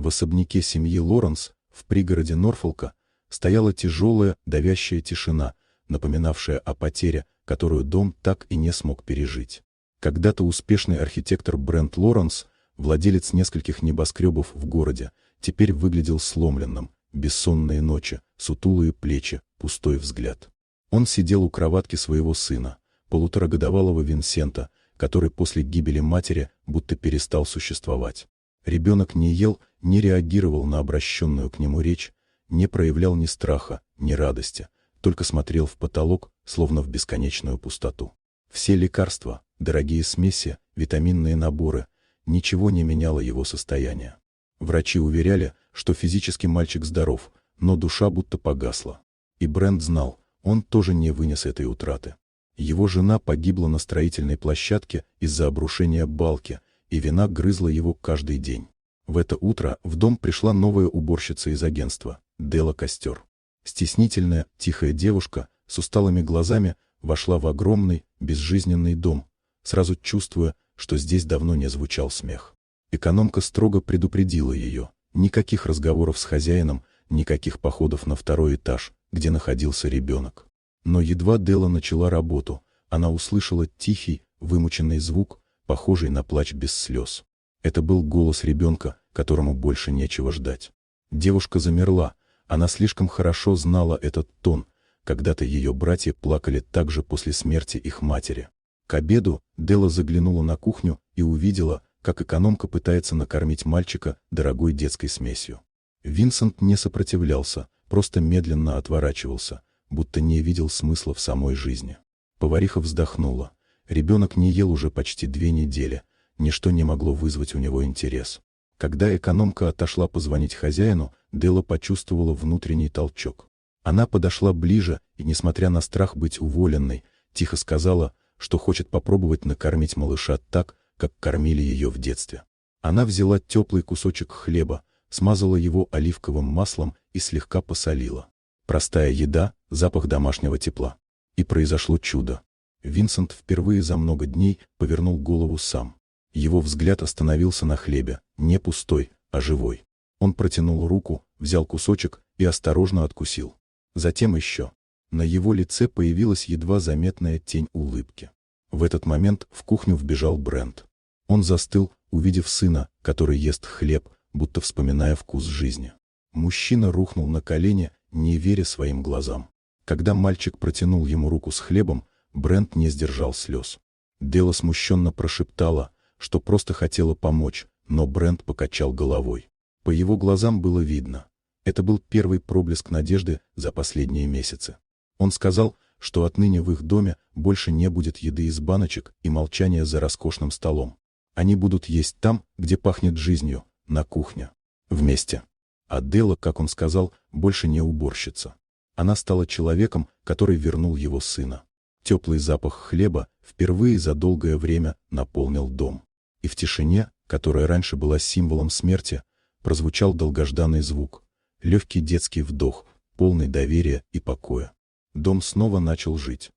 В особняке семьи Лоренс в пригороде Норфолка стояла тяжелая, давящая тишина, напоминавшая о потере, которую дом так и не смог пережить. Когда-то успешный архитектор Брент Лоренс, владелец нескольких небоскребов в городе, теперь выглядел сломленным: бессонные ночи, сутулые плечи, пустой взгляд. Он сидел у кроватки своего сына, полуторагодовалого Винсента, который после гибели матери будто перестал существовать. Ребенок не ел, не реагировал на обращенную к нему речь, не проявлял ни страха, ни радости, только смотрел в потолок, словно в бесконечную пустоту. Все лекарства, дорогие смеси, витаминные наборы — ничего не меняло его состояние. Врачи уверяли, что физически мальчик здоров, но душа будто погасла. И Брент знал, он тоже не вынес этой утраты. Его жена погибла на строительной площадке из-за обрушения балки, и вина грызла его каждый день. В это утро в дом пришла новая уборщица из агентства, Дела Костер. Стеснительная, тихая девушка с усталыми глазами вошла в огромный, безжизненный дом, сразу чувствуя, что здесь давно не звучал смех. Экономка строго предупредила ее: никаких разговоров с хозяином, никаких походов на второй этаж, где находился ребенок. Но едва Дела начала работу, она услышала тихий, вымученный звук, похожий на плач без слез. Это был голос ребенка, которому больше нечего ждать. Девушка замерла, она слишком хорошо знала этот тон. Когда-то ее братья плакали также после смерти их матери. К обеду Дела заглянула на кухню и увидела, как экономка пытается накормить мальчика дорогой детской смесью. Винсент не сопротивлялся, просто медленно отворачивался, будто не видел смысла в самой жизни. Повариха вздохнула. Ребенок не ел уже почти 2 недели, ничто не могло вызвать у него интерес. Когда экономка отошла позвонить хозяину, Дела почувствовала внутренний толчок. Она подошла ближе и, несмотря на страх быть уволенной, тихо сказала, что хочет попробовать накормить малыша так, как кормили ее в детстве. Она взяла теплый кусочек хлеба, смазала его оливковым маслом и слегка посолила. Простая еда, запах домашнего тепла. И произошло чудо. Винсент впервые за много дней повернул голову сам. Его взгляд остановился на хлебе, не пустой, а живой. Он протянул руку, взял кусочек и осторожно откусил. Затем еще. На его лице появилась едва заметная тень улыбки. В этот момент в кухню вбежал Брент. Он застыл, увидев сына, который ест хлеб, будто вспоминая вкус жизни. Мужчина рухнул на колени, не веря своим глазам. Когда мальчик протянул ему руку с хлебом, Брент не сдержал слез. Дела смущенно прошептала, что просто хотела помочь, но Брент покачал головой. По его глазам было видно. Это был первый проблеск надежды за последние месяцы. Он сказал, что отныне в их доме больше не будет еды из баночек и молчания за роскошным столом. Они будут есть там, где пахнет жизнью, на кухне. Вместе. А Дела, как он сказал, больше не уборщица. Она стала человеком, который вернул его сына. Теплый запах хлеба впервые за долгое время наполнил дом. И в тишине, которая раньше была символом смерти, прозвучал долгожданный звук. Легкий детский вдох, полный доверия и покоя. Дом снова начал жить.